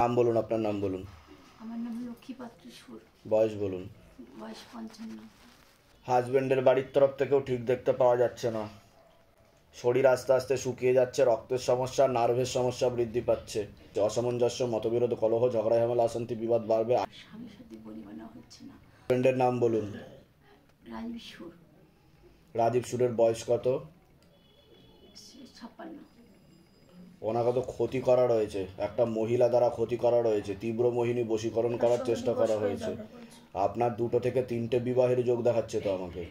নাম বলুন, আপনার নাম বলুন। আমার নাম লক্ষ্মী পাত্র সুর। বয়স বলুন। বয়স 55। হাজবেন্ডের বাড়ির তরফ থেকেও ঠিক দেখতে পাওয়া যাচ্ছে না। শরীর আস্তে আস্তে শুকিয়ে যাচ্ছে, রক্তের সমস্যা, নার্ভের সমস্যা বৃদ্ধি পাচ্ছে, অসামঞ্জস্য, মতবিরোধ, কলহ, ঝগড়া, ঝামেলা, অশান্তি, বিবাদ বাড়বে। স্বামীর সাথে বনিবনা হচ্ছে না। হাজবেন্ডের নাম বলুন। রাজীব সুর। রাজীব সুরের বয়স কত? 56। ওনাকে তো ক্ষতি করা রয়েছে, একটা মহিলা দ্বারা ক্ষতি করা রয়েছে, তীব্র মোহিনী বশীকরণ করার চেষ্টা করা হয়েছে। আপনার 2 থেকে 3টে বিবাহের যোগ দেখাচ্ছে তো আমাকে।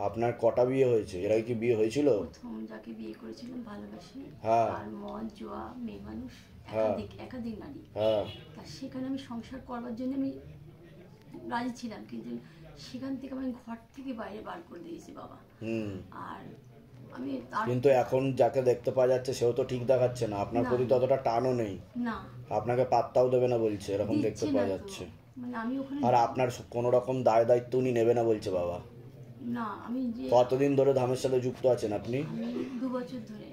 আপনার কটা বিয়ে হয়েছে? এর আগে কি বিয়ে হয়েছিল? প্রথম যাকে বিয়ে করেছিলাম ভালোবাসি, হ্যাঁ, আর মদ, জুয়া, মেয়ে মানুষ, হ্যাঁ, একাধিক নারী। হ্যাঁ, তা সেখানে আমি সংসার করবার জন্য আমি রাজি ছিলাম, কিন্তু সেখান থেকে আমি ঘর থেকে বাইরে বার করে দিয়েছি বাবা। আর আমি কিন্তু এখন যাকে দেখতে পাওয়া যাচ্ছে সেও তো ঠিক দেখাচ্ছে না, আপনার প্রতি ততটা টানও নেই, না, আপনাকে পাত্তাও দেবে না বলছে, এরকম দেখতে পাওয়া যাচ্ছে। মানে আমি ওখানে আর আপনার কোনো রকম দায় দায়িত্ব উনি নেবে না বলছে বাবা। না, আমি যে কতদিন ধরে ধামের সাথে যুক্ত আছেন আপনি? আমি 2 বছর ধরে।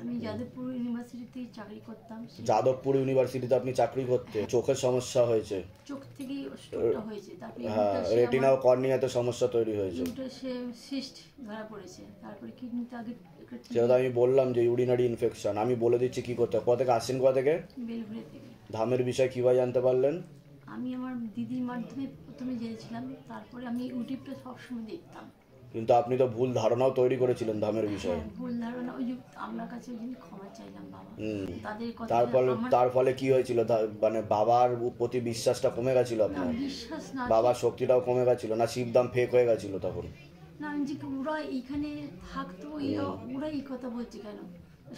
আমি যাদবপুর ইউনিভার্সিটিতে চাকরি করতাম। যাদবপুর ইউনিভার্সিটিতে আপনি চাকরি করতে, চোখের সমস্যা হয়েছে, চোখ থেকেই স্ট্রোকটা হয়েছে, তারপরে হ্যাঁ, রেটিনা ও কর্নিয়াতে সমস্যা তৈরি হয়েছে, সে সিস্ট ধরা পড়েছে, তারপরে কিডনিতে আগে সেটা আমি বললাম যে ইউরিনারি ইনফেকশন। আমি বলে দিচ্ছি কি করতে। কোথা থেকে আসছেন? কোথা থেকে? বেলঘুরে থেকে। ধামের বিষয় কিভাবে জানতে পারলেন? আমি আমার দিদির মাধ্যমে প্রথমে জেনেছিলাম, তারপরে আমি ইউটিউবটা সবসময় দেখতাম। কিন্তু আপনি তো ভুল ধারণাও তৈরি করেছিলেন ধামের বিষয়ে। ভুল ধারণা, ওই যে আপনার কাছে ওই দিন ক্ষমা চাইলাম বাবা। তাদের কথা তার ফলে কি হয়েছিল? মানে বাবার প্রতি বিশ্বাসটা কমে গেছিল আপনার? বিশ্বাস না, বাবার শক্তিটাও কমে গেছিল না? শিবদাম ফেক হয়ে গেছিল তখন? না, আমি যে ওরা এইখানে থাকতো, ওরা এই কথা বলছে কেন?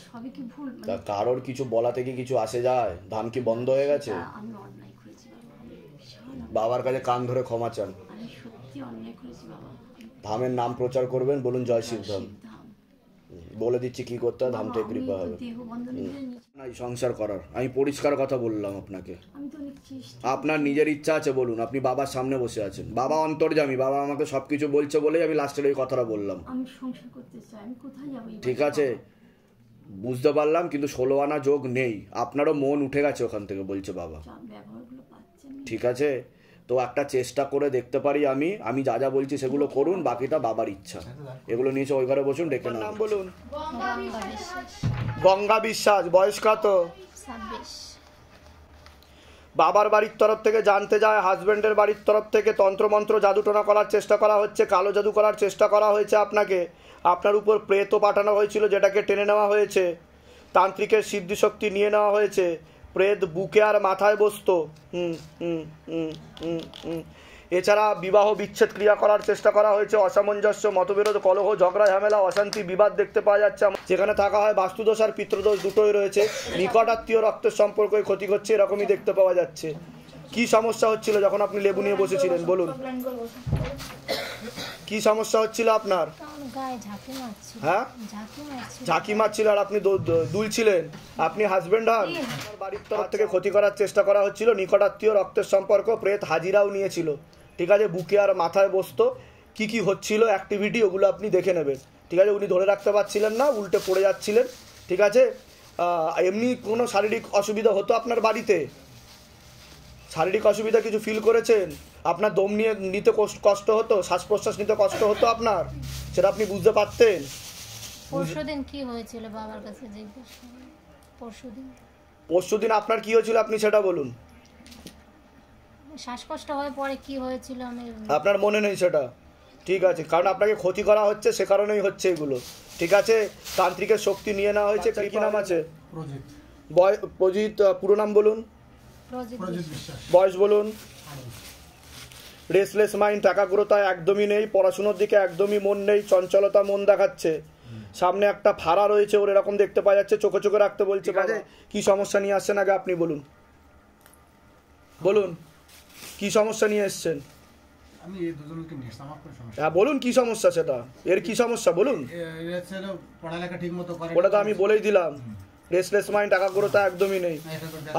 সবই কি ভুল? তা কারোর কিছু বলা থেকে কিছু আসে যায়? ধাম কি বন্ধ হয়ে গেছে? আমি অন্যায় করেছি বাবা, আমি বিশাল বাবার কাছে কান ধরে ক্ষমা চান। আমি সত্যি অন্যায় করেছি বাবা। ধামের নাম প্রচার করবেন, বলুন জয় শিবধাম। বলে দিচ্ছি কি করতে হয়, ধাম থেকে কৃপা হবে না সংসার করার। আমি পরিষ্কার কথা বললাম আপনাকে। আপনার নিজের ইচ্ছা আছে বলুন। আপনি বাবার সামনে বসে আছেন, বাবা অন্তর্যামী, বাবা আমাকে সবকিছু বলছে বলেই আমি লাস্টের ওই কথাটা বললাম। আমি সংসার করতে চাই, আমি কোথায় যাব? ঠিক আছে, বুঝতে পারলাম, কিন্তু 16 আনা যোগ নেই। আপনারও মন উঠে গেছে ওখান থেকে বলছে বাবা। ঠিক আছে, তো একটা চেষ্টা করে দেখতে পারি আমি যা যা বলছি সেগুলো করুন, বাকিটা বাবার ইচ্ছা। এগুলো নিয়েছে ওই ঘরে বসুন, ডেকে নাম বলুন। গঙ্গা বিশ্বাস। বয়স কত? 26। বাবার বাড়ির তরফ থেকে জানতে যায় হাজবেন্ডের বাড়ির তরফ থেকে তন্ত্রমন্ত্র জাদুটোনা করার চেষ্টা করা হচ্ছে, কালো জাদু করার চেষ্টা করা হয়েছে আপনাকে। আপনার উপর প্রেতও পাঠানো হয়েছিল, যেটাকে টেনে নেওয়া হয়েছে। তান্ত্রিকের সিদ্ধিশক্তি নিয়ে নেওয়া হয়েছে। প্রেত বুকে আর মাথায় বসতো। এছাড়া বিবাহ বিচ্ছেদ ক্রিয়া করার চেষ্টা করা হয়েছে। অসামঞ্জস্য, মতবিরোধ, কলহ, ঝগড়া, ঝামেলা, অশান্তি, বিবাদ দেখতে পাওয়া যাচ্ছে। যেখানে থাকা হয় বাস্তুদোষ আর পিতৃদোষ দুটোই রয়েছে। নিকট আত্মীয় রক্তের সম্পর্কে ক্ষতি করছে, এরকমই দেখতে পাওয়া যাচ্ছে। কি সমস্যা হচ্ছিল যখন আপনি লেবু নিয়ে বসেছিলেন বলুন? কি সমস্যা হচ্ছিল আপনার? হ্যাঁ, ঝাঁকি মারছিল আর আপনি দুলছিলেন। আপনি হাজবেন্ড হন। বাড়ির তরফ থেকে ক্ষতি করার চেষ্টা করা হচ্ছিল। নিকট আত্মীয় রক্তের সম্পর্ক, প্রেত হাজিরাও নিয়েছিল। ঠিক আছে, বুকে আর মাথায় বসতো। কি কি হচ্ছিল অ্যাক্টিভিটি, ওগুলো আপনি দেখে নেবেন। ঠিক আছে, উনি ধরে রাখতে পারছিলেন না, উল্টে পড়ে যাচ্ছিলেন। ঠিক আছে, এমনি কোনো শারীরিক অসুবিধা হতো আপনার বাড়িতে? শারীরিক অসুবিধা কিছু ফিল করেছেন? আপনার দম নিতে কষ্ট হতো, শ্বাস প্রশ্বাস নিতে কষ্ট হতো আপনার, সেটা আপনি বুঝতে পারতেন? পরশুদিন কি হয়েছিল বাবার কাছে জিজ্ঞেস করুন। পরশুদিন আপনার কি হয়েছিল আপনি সেটা বলুন। শ্বাসকষ্ট হয়ে পরে কি হয়েছিল আমি আপনার মনে নেই সেটা? ঠিক আছে, কারণ আপনাকে ক্ষতি করা হচ্ছে, সে কারণেই হচ্ছে এগুলো। ঠিক আছে, তান্ত্রিকের শক্তি নিয়ে নেওয়া হয়েছে। কি নাম আছে? প্রজিত। পুরো নাম বলুন। বয়স বলুন। রেসলেস মাইন্ড, একাগ্রতা একদমই নেই, পড়াশুনোর দিকে একদমই মন নেই, চঞ্চলতা মন দেখাচ্ছে। সামনে একটা ফাড়া রয়েছে ওর, এরকম দেখতে পাওয়া যাচ্ছে, চোখে চোখে রাখতে বলছে। কি সমস্যা নিয়ে আসছেন আগে আপনি বলুন। বলুন কি সমস্যা নিয়ে এসছেন? আমি এই দুজনকে নিয়ে আসলাম। আপনার সমস্যা? হ্যাঁ বলুন কি সমস্যা, সেটা এর কি সমস্যা বলুন। পড়ালেখা ঠিকমতো করে, ওটা তো আমি বলেই দিলাম। রেসলেস মাইন্ড, একাগ্রতা একদমই নেই।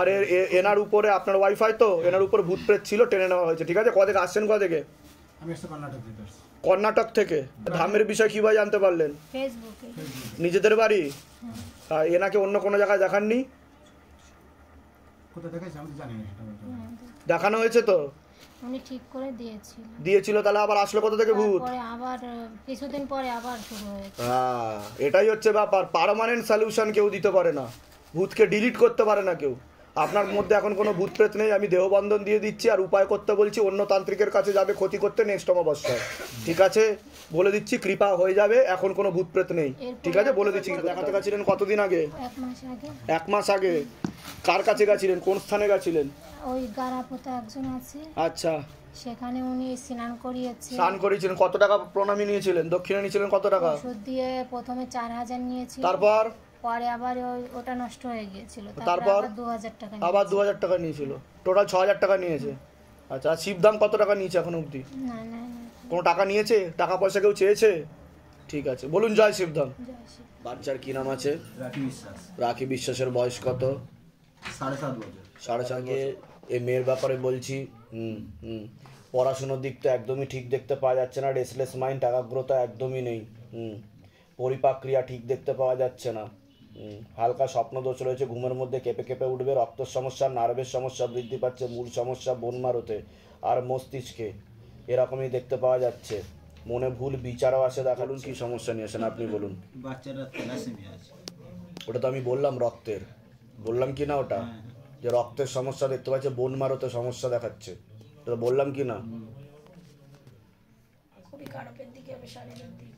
আর এনার উপরে, আপনার ওয়াইফাই তো, এনার উপর ভূত প্রেত ছিল, টেনে নেওয়া হয়েছে। ঠিক আছে, কোথা থেকে আসছেন? কোথা থেকে? আমি আসছি কর্ণাটক থেকে। কর্ণাটক থেকে। ধামের বিষয় কিভাবে জানতে পারলেন? ফেসবুকে। নিজেদের বাড়ি? এনাকে অন্য কোনো জায়গায় দেখাননি? কোথা দেখাইছে আমি তো জানি না সেটা বলতে। দেখানো হয়েছে তো? উনি ঠিক করে দিয়েছিল। দিয়েছিল, তাহলে আবার আসলো কোথা থেকে ভূত? তারপরে আবার কিছুদিন পরে আবার শুরু হয়েছে। হ্যাঁ, এটাই হচ্ছে ব্যাপার। পার্মানেন্ট সলিউশন কেউ দিতে পারে না, ভূতকে ডিলিট করতে পারে না কেউ। আপনার মধ্যে এখন কোনো ভূত প্রেত নেই, আমি দেহবন্ধন দিয়ে দিচ্ছি আর উপায় করতে বলছি। অন্য তান্ত্রিকের কাছে যাবে ক্ষতি করতে নেক্সট অমাবস্যায়, ঠিক আছে? বলে দিচ্ছি, কৃপা হয়ে যাবে, এখন কোনো ভূত প্রেত নেই, ঠিক আছে? বলে দিচ্ছি। দেখাতে গেছিলেন কতদিন আগে? 1 মাস আগে। 1 মাস আগে। কার কাছে গেছিলেন, কোন স্থানে গেছিলেন? ওই গারাপোতা একজন আছে, আচ্ছা, সেখানে উনি স্নান করিয়েছে। স্নান করেছিলেন। কত টাকা প্রণামী নিয়েছিলেন, দক্ষিণা নিয়েছিলেন কত টাকা? ওষুধ দিয়ে প্রথমে 4000 নিয়েছিল, তারপর পরে আবার ওটা নষ্ট হয়ে গিয়েছিল, তারপর তারপর আবার 2000 টাকা আবার 2000 টাকা নিয়েছিল, টোটাল 6000 টাকা নিয়েছে। আচ্ছা, আর শিবধাম কত টাকা নিয়েছে এখন অবধি? না না না, কোনো টাকা নিয়েছে? টাকা পয়সা কেউ চেয়েছে? ঠিক আছে, বলুন জয় শিবধাম। জয় শিব। বাচ্চার কি নাম আছে? রাখি বিশ্বাস, রাখি বিশ্বাসের বয়স কত? 7.5 বছর। 7.5। এই মেয়ের ব্যাপারে বলছি, পড়াশুনোর দিক তো একদমই ঠিক দেখতে পাওয়া যাচ্ছে না, রেসলেস মাইন্ড, একাগ্রতা একদমই নেই। পরিপাক্রিয়া ঠিক দেখতে পাওয়া যাচ্ছে না। হালকা স্বপ্ন দোষ রয়েছে, ঘুমের মধ্যে কেঁপে কেঁপে উঠবে, রক্তর সমস্যা, নার্ভের সমস্যা বৃদ্ধি পাচ্ছে, মূল সমস্যা বোন মারোতে আর মস্তিষ্কে, এরকমই দেখতে পাওয়া যাচ্ছে। মনে ভুল বিচারও আসে। দেখালুন কি সমস্যা নিয়ে আসেন আপনি, বলুন। বাচ্চারা থ্যালাসেমিয়া আছে। ওটা তো আমি বললাম রক্তের, বললাম কি না ওটা, যে রক্তের সমস্যা দেখতে পাচ্ছে, বোন মারোতে সমস্যা দেখাচ্ছে, এটা বললাম কি না? খুবই খারাপের দিকে হবে, শারীরিক দিক।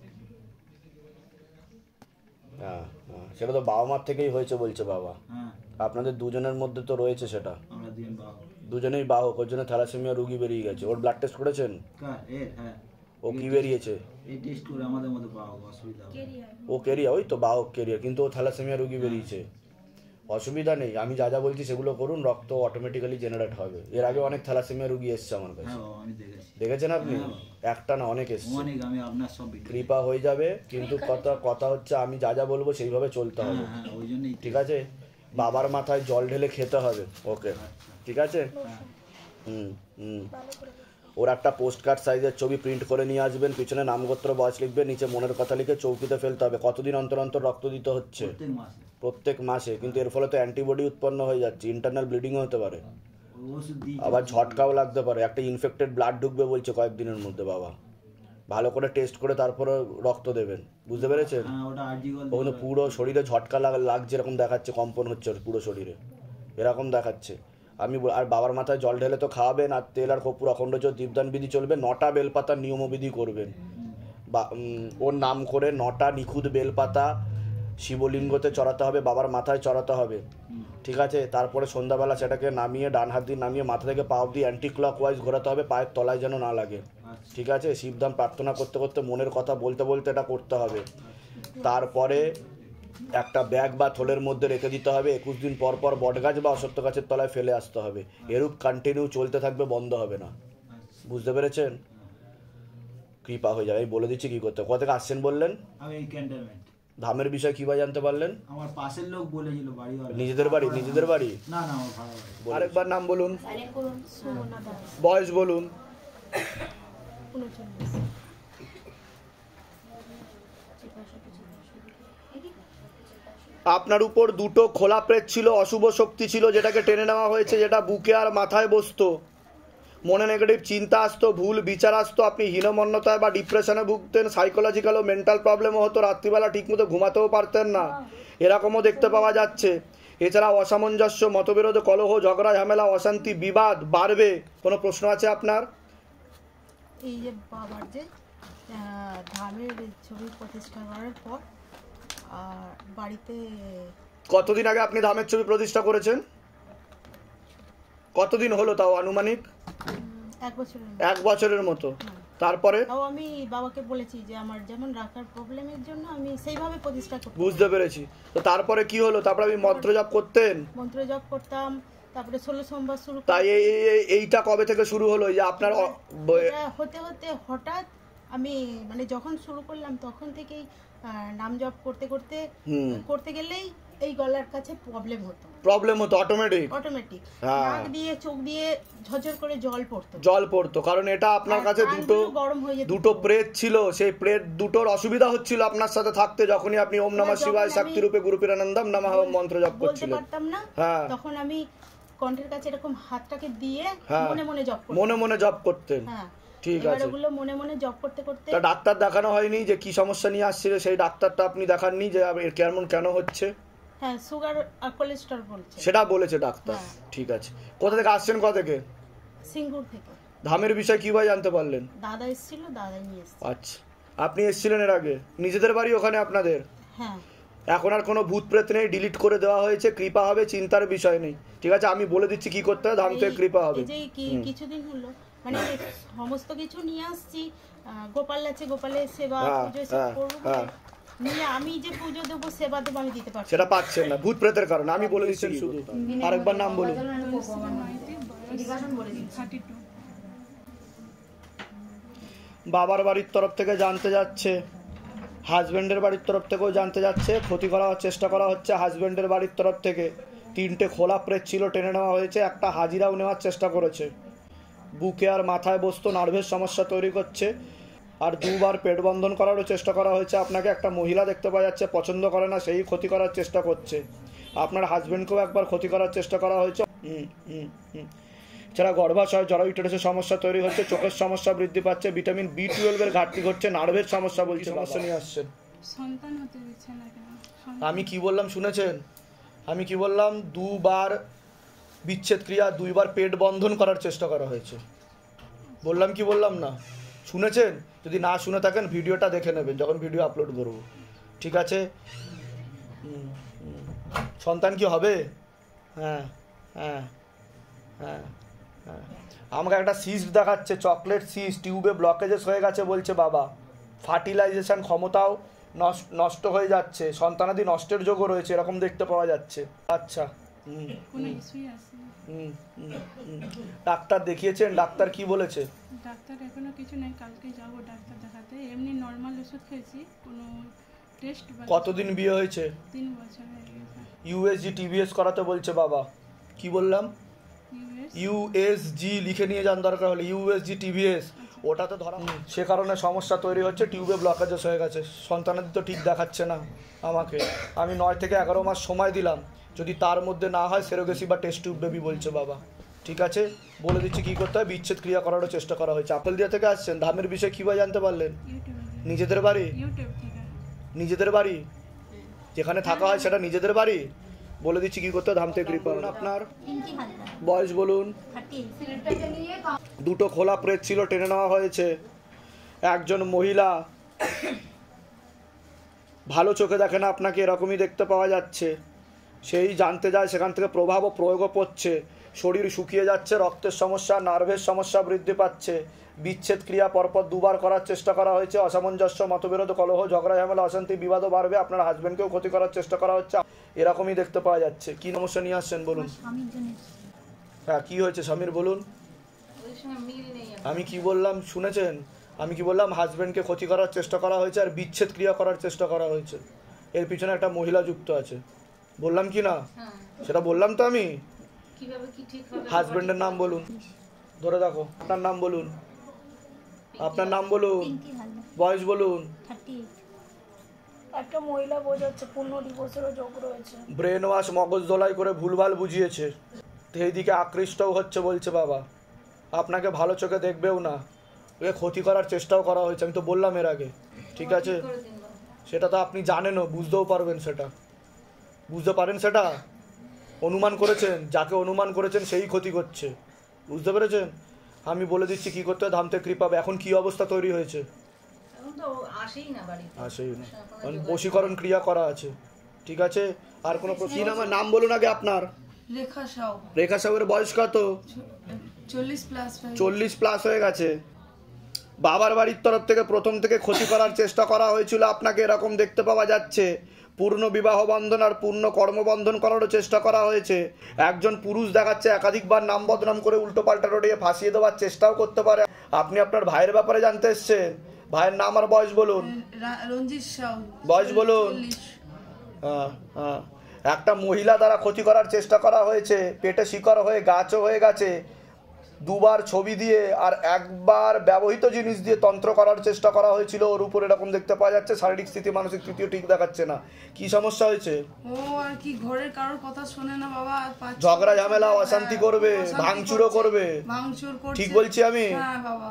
হ্যাঁ হ্যাঁ, সেটা তো বাবা মার থেকেই হয়েছে বলছে বাবা। হ্যাঁ, আপনাদের দুজনের মধ্যে তো রয়েছে সেটা, আমরা দুজন বাবা। দুজনেই বাহক। ওর জন্য থ্যালাসেমিয়া রুগী বেরিয়ে গেছে। ওর ব্লাড টেস্ট করেছেন? কার? হ্যাঁ, ও কি বেরিয়েছে? এই টেস্ট করে আমাদের মধ্যে বাবা অসুবিধা হবে। ও কেরিয়া, ওই তো বাহক কেরিয়া, কিন্তু ও থ্যালাসেমিয়া রুগী বেরিয়েছে। অসুবিধা নেই, আমি যা যা বলছি সেগুলো করুন, রক্ত অটোমেটিক্যালি জেনারেট হবে। এর আগে অনেক থ্যালাসেমিয়া রুগী এসছে আমার কাছে, হ্যাঁ বাবা, আমি দেখেছি। দেখেছেন আপনি? একটা না, অনেক এসছে। অনেক, আমি আপনার সব ভিডিও। কৃপা হয়ে যাবে, কিন্তু কথা হচ্ছে আমি যা যা বলবো সেইভাবে চলতে হবে, হ্যাঁ, ওই জন্যই। ঠিক আছে? বাবার মাথায় জল ঢেলে খেতে হবে, ওকে, ঠিক আছে? ওর একটা পোস্ট কার্ড সাইজের ছবি প্রিন্ট করে নিয়ে আসবেন, পিছনে নামগোত্র বয়স লিখবেন, নিচে মনের কথা লিখে চৌকিতে ফেলতে হবে। কতদিন অন্তর অন্তর রক্ত দিতে হচ্ছে? প্রত্যেক মাসে। প্রত্যেক মাসে। কিন্তু এর ফলে তো অ্যান্টিবডি উৎপন্ন হয়ে যাচ্ছে, ইন্টারনাল ব্লিডিংও হতে পারে, ওই ওষুধ দিই। আবার ঝটকাও লাগতে পারে, একটা ইনফেক্টেড ব্লাড ঢুকবে বলছে কয়েকদিনের মধ্যে। বাবা ভালো করে টেস্ট করে তারপরে রক্ত দেবেন, বুঝতে পেরেছেন? হ্যাঁ, ওটা আর্জিগল। ওখানে পুরো শরীরে ঝটকা লাগছে, এরকম দেখাচ্ছে, কম্পন হচ্ছে ওর পুরো শরীরে, এরকম দেখাচ্ছে। আর বাবার মাথায় জল ঢেলে তো খাওয়াবেন, আর তেল আর কর্পূর অখণ্ড জ্যোৎ দীপদান বিধি চলবে, 9টা বেলপাতার নিয়মবিধি করবেন। বা ওর নাম করে 9টা নিখুঁত বেলপাতা শিবলিঙ্গতে চড়াতে হবে, বাবার মাথায় চড়াতে হবে, ঠিক আছে? তারপরে সন্ধ্যাবেলা সেটাকে নামিয়ে, ডান হাত দিয়ে নামিয়ে মাথা থেকে পা অবধি অ্যান্টি ক্লক ওয়াইজ ঘোরাতে হবে, পায়ের তলায় যেন না লাগে, ঠিক আছে? শিবধাম প্রার্থনা করতে করতে, মনের কথা বলতে বলতে এটা করতে হবে। তারপরে একটা ব্যাগ বা থলের মধ্যে রেখে দিতে হবে, 21 দিন পর পর বটগাছ বা অশ্বত্থ গাছের তলায় ফেলে আসতে হবে। এরূপ কন্টিনিউ চলতে থাকবে, বন্ধ হবে না, বুঝতে পেরেছেন? কৃপা হয়ে যাবে। আমি বলে দিচ্ছি কি করতে। কোথা থেকে আসছেন বললেন? আমি এই ক্যান্টনমেন্ট। ধামের বিষয় কিভাবে জানতে পারলেন? আমার পাশের লোক বলেছিল, বাড়িওয়ালা। নিজেদের বাড়ি? নিজেদের বাড়ি? না না, আমার ভাড়া বাড়ি। আরেকবার নাম বলুন, সুমনা দাস, বয়স বলুন। 39। আপনার উপর 2টো খোলা প্রেত ছিল, অশুভ শক্তি ছিল, যেটাকে টেনে নেওয়া হয়েছে, যেটা বুকে আর মাথায় বসতো। মনে নেগেটিভ চিন্তা আসতো, ভুল বিচার আসতো, আপনি হীনমন্যতায় বা ডিপ্রেশনে ভুগতেন, সাইকোলজিক্যাল ও মেন্টাল প্রবলেমও হতো, রাত্রিবেলা ঠিকমতো ঘুমাতেও পারতেন না, এরকমও দেখতে পাওয়া যাচ্ছে। এছাড়া অসামঞ্জস্য, মতবিরোধ, কলহ, ঝগড়া, ঝামেলা, অশান্তি, বিবাদ বাড়বে। কোনো প্রশ্ন আছে আপনার? এই যে বাবার যে ধামের ছবি প্রতিষ্ঠা করার পর আর বাড়িতে কতদিন আগে আপনি ধামের ছবি প্রতিষ্ঠা করেছেন? কতদিন হলো তাও আনুমানিক? 1 বছরের 1 বছরের মতো। তারপরে তাও আমি বাবাকে বলেছি যে আমার যেমন রাখার প্রবলেমের জন্য আমি সেইভাবে প্রতিষ্ঠা করতাম। বুঝতে পেরেছি। তো তারপরে কি হলো? তারপরে আমি মন্ত্র জপ করতেন? মন্ত্র জপ করতাম, তারপরে 16 সোমবার শুরু তাই এইটা কবে থেকে শুরু হলো যে আপনার হতে হতে হঠাৎ আমি মানে যখন শুরু করলাম তখন থেকেই নাম জপ করতে করতে করতে গেলেই এই গলার কাছে প্রবলেম হতো অটোমেটিক নাক দিয়ে চোখ দিয়ে ঝরঝর করে জল পড়তো কারণ এটা আপনার কাছে দুটো প্রেত ছিল, সেই প্রেত দুটোর অসুবিধা হচ্ছিল আপনার সাথে থাকতে, যখনই আপনি ওম নমঃ শিবায় শক্তি রূপে গুরু পীরানন্দম নমঃ মন্ত্র জপ করছিলেন। বলতে পারতাম না, তখন আমি কণ্ঠের কাছে এরকম হাতটাকে দিয়ে হ্যাঁ। মনে মনে জপ করতেন। মনে মনে জব করতেন। হ্যাঁ, ঠিক এবার আছে। ওগুলো মনে মনে জপ করতে করতে তা ডাক্তার দেখানো হয়নি যে কি সমস্যা নিয়ে আসছিল সেই ডাক্তারটা আপনি দেখাননি যে এর কেন হচ্ছে? হ্যাঁ, সুগার আর কোলেস্টেরল বলছে। সেটা বলেছে ডাক্তার। হ্যাঁ। ঠিক আছে। কোথা থেকে আসছেন, কোথা থেকে? সিঙ্গুর থেকে। ধামের বিষয় কিভাবে জানতে পারলেন? দাদা এসেছিল, দাদাই নিয়ে এসেছে। আচ্ছা, আপনি এসেছিলেন এর আগে? নিজেদের বাড়ি ওখানে আপনাদের? হ্যাঁ, এখন আর কোনো ভূত প্রেত নেই, ডিলিট করে দেওয়া হয়েছে, কৃপা হবে, চিন্তার বিষয় নেই। ঠিক আছে, আমি বলে দিচ্ছি কি করতে হবে, ধাম থেকে কৃপা হবে। এই যে কিছুদিন হলো মানে সমস্ত কিছু নিয়ে আসছি, গোপাল আছে, গোপালের সেবা হ্যাঁ, পুজো সব হ্যাঁ, করবো হ্যাঁ। নিয়ে আমি যে পুজো দেবো সেবা দেবো আমি দিতে পারছি সেটা পাচ্ছেন না ভূত প্রেতের কারণে। আমি বলে দিচ্ছি শুধু, আরেকবার নাম বলুন। বাবার বাড়ির তরফ থেকে জানতে যাচ্ছে, হাজব্যান্ডের বাড়ির তরফ থেকেও জানতে যাচ্ছে, ক্ষতি করার চেষ্টা করা হচ্ছে হাজব্যান্ডের বাড়ির তরফ থেকে। 3টে খোলা প্রেত ছিল, টেনে নেওয়া হয়েছে, একটা হাজিরাও নেওয়ার চেষ্টা করেছে। বুকে আর মাথায় বসতো, নার্ভের সমস্যা তৈরি করছে। আর 2বার পেট বন্ধন করারও চেষ্টা করা হয়েছে আপনাকে। একটা মহিলা দেখতে পাওয়া যাচ্ছে, পছন্দ করে না, সেই ক্ষতি করার চেষ্টা করছে। আপনার হাজব্যান্ডকেও একবার ক্ষতি করার চেষ্টা করা হয়েছে। যারা গর্ভাশয় জরায়ুটের সমস্যা তৈরি হচ্ছে, চোখের সমস্যা বৃদ্ধি পাচ্ছে, ভিটামিন B12 এর ঘাটতি ঘটছে, নার্ভের সমস্যা বলছে, সমস্যা নিয়ে আসছেন। সন্তান হতে দিচ্ছে না কেন? আমি কি বললাম শুনেছেন? আমি কি বললাম? 2বার বিচ্ছেদ ক্রিয়া, 2বার পেট বন্ধন করার চেষ্টা করা হয়েছে। বললাম কি বললাম না? শুনেছেন? যদি না শুনে থাকেন ভিডিওটা দেখে নেবেন যখন ভিডিও আপলোড করব। ঠিক আছে? সন্তান কি হবে? হ্যাঁ হ্যাঁ হ্যাঁ হ্যাঁ। আমাকে একটা সিস্ট দেখাচ্ছে, চকলেট সিস্ট, টিউবে ব্লকেজেস হয়ে গেছে বলছে বাবা। ফার্টিলাইজেশন ক্ষমতাও নষ্ট হয়ে যাচ্ছে, সন্তানাদি নষ্টের যোগও রয়েছে, এরকম দেখতে পাওয়া যাচ্ছে। আচ্ছা, কোনো ইস্যুই আছে না। ডাক্তার দেখিয়েছেন? ডাক্তার কি বলেছে? ডাক্তার এখনো কিছু নেই, কালকে যাবো ডাক্তার দেখাতে। এমনি নর্মাল ওষুধ খেয়েছি, কোনো টেস্ট। কতদিন বিয়ে হয়েছে? 3 বছর হয়ে গেছে। ইউএসজি টিভিএস করাতে বলছে বাবা। কি বললাম? ইউএসজি লিখে নিয়ে যান দরকার হলে, ইউএসজি টিভিএস। ওটাতে ধরা সে কারণে সমস্যা তৈরি হচ্ছে, টিউবে ব্লকেজেস হয়ে গেছে। সন্তানের তো ঠিক দেখাচ্ছে না আমাকে। আমি 9 থেকে 11 মাস সময় দিলাম, যদি তার মধ্যে না হয় সেরোগেসি বা টেস্ট টিউব বেবি বলছে বাবা। ঠিক আছে, বলে দিচ্ছি কী করতে হয়। বিচ্ছেদ ক্রিয়া করারও চেষ্টা করা হয়েছে। আপেলদিয়া থেকে আসছেন, ধামের বিষয়ে কীভাবে জানতে পারলেন? ইউটিউবে। নিজেদের বাড়ি? ইউটিউব থেকে। নিজেদের বাড়ি যেখানে থাকা হয় সেটা নিজেদের বাড়ি? বলে দিচ্ছি কি করতে, ধাম থেকে কৃপা। আপনার বয়স বলুন? 2টো খোলা প্রেত ছিল, টেনে নেওয়া হয়েছে। একজন মহিলা ভালো চোখে দেখে না আপনাকে, এরকমই দেখতে পাওয়া যাচ্ছে। সেই জানতে যায়, সেখান থেকে প্রভাব ও প্রয়োগও পড়ছে। শরীর শুকিয়ে যাচ্ছে, রক্তের সমস্যা, নার্ভের সমস্যা বৃদ্ধি পাচ্ছে। বিচ্ছেদ ক্রিয়া পরপর 2বার করার চেষ্টা করা হয়েছে। অসামঞ্জস্য, মতবিরোধ, কলহ, ঝগড়া, ঝামেলা, অশান্তি, বিবাদও বাড়বে। আপনার হাজব্যান্ডকেও ক্ষতি করার চেষ্টা করা হচ্ছে, এরকমই দেখতে পাওয়া যাচ্ছে। কি সমস্যা নিয়ে আসছেন বলুন? হ্যাঁ, কি হয়েছে স্বামীর বলুন? আমি কি বললাম শুনেছেন? আমি কি বললাম? হাজব্যান্ডকে ক্ষতি করার চেষ্টা করা হয়েছে আর বিচ্ছেদ ক্রিয়া করার চেষ্টা করা হয়েছে। এর পিছনে একটা মহিলা যুক্ত আছে, বললাম কি না? সেটা বললাম তো আমি। হাজব্যান্ডের নাম বলুন, ধরে দেখো। আপনার নাম বলুন, আপনার নাম বলুন, বয়স বলুন। একটা মহিলা বোঝাচ্ছে, পূর্ণ ডিভোর্সেরও যোগ রয়েছে। ব্রেন ওয়াশ, মগজ ধোলাই করে ভুলভাল বুঝিয়েছে, সেই দিকে আকৃষ্টও হচ্ছে বলছে বাবা। আপনাকে ভালো চোখে দেখবেও না, ওকে ক্ষতি করার চেষ্টাও করা হয়েছে। আমি তো বললাম এর আগে। ঠিক আছে, সেটা তো আপনি জানেনও, বুঝতেও পারবেন। সেটা বুঝতে পারেন, সেটা অনুমান করেছেন। যাকে অনুমান করেছেন সেই ক্ষতি করছে, বুঝতে পেরেছেন? আমি বলে দিচ্ছি কি করতে হয়, ধাম থেকে কৃপা হবে। এখন কি অবস্থা তৈরি হয়েছে? আসেই না, বশীকরণ ক্রিয়া করা আছে। ঠিক আছে, আর কোনো প্রশ্ন? নাম বলুন আগে আপনার। রেখা সাউ। রেখা সাউয়ের বয়স কত? 40 প্লাস হয়ে গেছে। বাবার বাড়ির তরফ থেকে প্রথম থেকে ক্ষতি করার চেষ্টা করা হয়েছিল আপনাকে, এরকম দেখতে পাওয়া যাচ্ছে। পূর্ণ বিবাহ বন্ধন আর পূর্ণ কর্মবন্ধন করারও চেষ্টা করা হয়েছে। একজন পুরুষ দেখাচ্ছে, একাধিকবার নাম বদনাম করে উল্টো পাল্টা রটিয়ে ফাঁসিয়ে দেওয়ার চেষ্টাও করতে পারে। আপনি আপনার ভাইয়ের ব্যাপারে জানতে এসছেন। ভাইয়ের নাম আর বয়স বলুন। রঞ্জিত সাউ। বয়স বলুন। একটা মহিলা দ্বারা ক্ষতি করার চেষ্টা করা হয়েছে, পেটে শিকড় হয়ে গাছও হয়ে গেছে, দুবার ছবি দিয়ে আর একবার ব্যবহৃত জিনিস দিয়ে তন্ত্র করার চেষ্টা করা হয়েছিল ওর উপর, এরকম দেখতে পাওয়া যাচ্ছে। শারীরিক স্থিতি মানসিক স্থিতিও ঠিক দেখাচ্ছে না। কি সমস্যা হয়েছে? ও আর কি ঘরের কারোর কথা শোনে না বাবা, আর ঝগড়া ঝামেলা অশান্তি করবে, ভাঙচুরও করবে, ভাঙচুর করছে। ঠিক বলছি আমি? হ্যাঁ বাবা,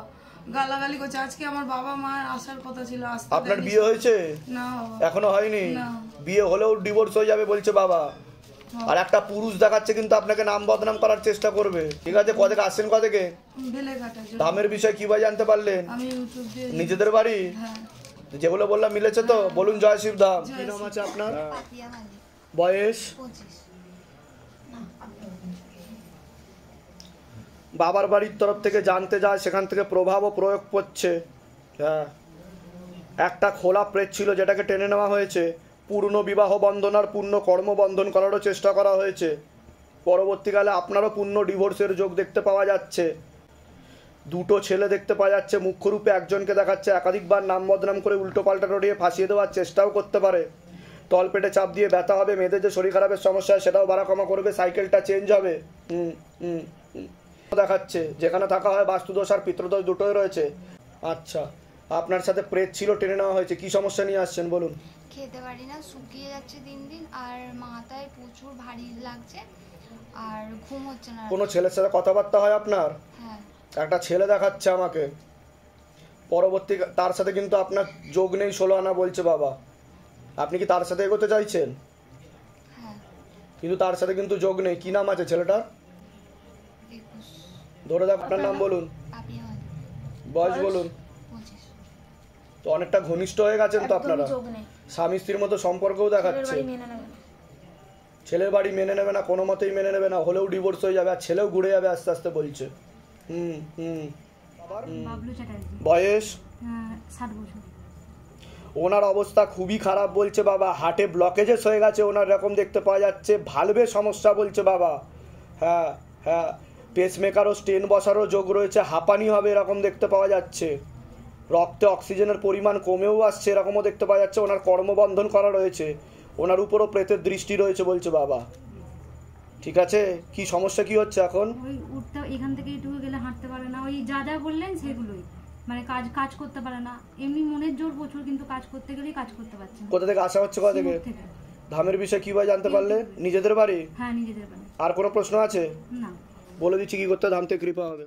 গালাগালি করছে। আজকে আমার বাবা মা আসার কথা ছিল, আসতে আপনার দেয়নি। বিয়ে হয়েছে? না বাবা, এখনো হয়নি? না। বিয়ে হলেও ডিভোর্স হয়ে যাবে বলছে বাবা। আর একটা পুরুষ দেখাচ্ছে কিন্তু আপনাকে নাম বদনাম করার চেষ্টা করবে। ঠিক আছে, কোথেকে আসছেন, কোথেকে? বেলেঘাটা দামের বিষয় কিভাবে জানতে পারলেন? আমি ইউটিউব দিয়ে। নিজেদের বাড়ি? হ্যাঁ। যেগুলো বললাম মিলেছে তো? বলুন জয় শিবধাম। কি নাম আছে আপনার? বয়স? বাবার বাড়ির তরফ থেকে জানতে যায়, সেখান থেকে প্রভাবও প্রয়োগ করছে। হ্যাঁ, একটা খোলা প্রেত ছিল যেটাকে টেনে নেওয়া হয়েছে। পূর্ণ বিবাহ বন্ধন আর পূর্ণ কর্মবন্ধন করারও চেষ্টা করা হয়েছে। পরবর্তীকালে আপনারও পূর্ণ ডিভোর্সের যোগ দেখতে পাওয়া যাচ্ছে। দুটো ছেলে দেখতে পাওয়া যাচ্ছে। মুখ্যরূপে একজনকে দেখাচ্ছে একাধিকবার নাম বদনাম করে উল্টো পাল্টা রটিয়ে ফাঁসিয়ে দেওয়ার চেষ্টাও করতে পারে। তলপেটে চাপ দিয়ে ব্যথা হবে, মেয়েদের যে শরীর খারাপের সমস্যা সেটাও বাড়া কমা করবে, সাইকেলটা চেঞ্জ হবে। দেখাচ্ছে যেখানে থাকা হয় বাস্তুদোষ আর পিতৃদোষ দুটোই রয়েছে। আচ্ছা, আপনার সাথে প্রেত ছিল, টেনে নেওয়া হয়েছে। কি সমস্যা নিয়ে আসছেন বলুন? খেতে পারি না, শুকিয়ে যাচ্ছে দিন দিন, আর মাথায় প্রচুর ভারী লাগছে, আর ঘুম হচ্ছে না। কোনো ছেলের সাথে কথাবার্তা হয় আপনার? হ্যাঁ। একটা ছেলে দেখাচ্ছে আমাকে। পরবর্তী তার সাথে কিন্তু আপনার যোগ নেই, 16 আনা বলছে বাবা। আপনি কি তার সাথে এগোতে চাইছেন? হ্যাঁ। কিন্তু তার সাথে কিন্তু যোগ নেই। কি নাম আছে ছেলেটার? 21। ধরে দেখ, আপনার নাম বলুন, বয়স বলুন। 25। তো অনেকটা ঘনিষ্ঠ হয়ে গেছেন তো আপনারা। স্বামী স্ত্রীর মতো সম্পর্কও দেখাচ্ছে। ছেলের বাড়ি মেনে নেবে না, কোনো মতেই মেনে নেবে না, হলেও ডিভোর্স হয়ে যাবে, আর ছেলেও ঘুরে যাবে আস্তে আস্তে বলছে। বয়স? 60 বছর। ওনার অবস্থা খুবই খারাপ বলছে বাবা। হার্টে ব্লকেজেস হয়ে গেছে ওনার, এরকম দেখতে পাওয়া যাচ্ছে। ভালভে সমস্যা বলছে বাবা। হ্যাঁ হ্যাঁ, পেসমেকারও স্টেন বসারও যোগ রয়েছে। হাঁপানি হবে এরকম দেখতে পাওয়া যাচ্ছে। রক্তে অক্সিজেনের পরিমাণ কমেও আসছে এরকমও দেখতে পাওয়া যাচ্ছে। ওনার কর্মবন্ধন করা রয়েছে। ওনার উপরও প্রেতের দৃষ্টি রয়েছে বলছে বাবা। ঠিক আছে, কি সমস্যা কি হচ্ছে এখন? ওই উঠতে, এখান থেকে একটু গেলে হাঁটতে পারে না, ওই যা যা বললেন সেগুলোই, মানে কাজ করতে পারে না। এমনি মনের জোর প্রচুর, কিন্তু কাজ করতে গেলেই কাজ করতে পারছে না। কোথা থেকে আসা হচ্ছে? কোথা থেকে? ধামের বিষয় কিভাবে জানতে পারলে? নিজেদের বাড়ি? হ্যাঁ, নিজেদের বাড়ি। আর কোনো প্রশ্ন আছে? না। বলে দিচ্ছি কি করতে ধাম থেকে কৃপা হবে।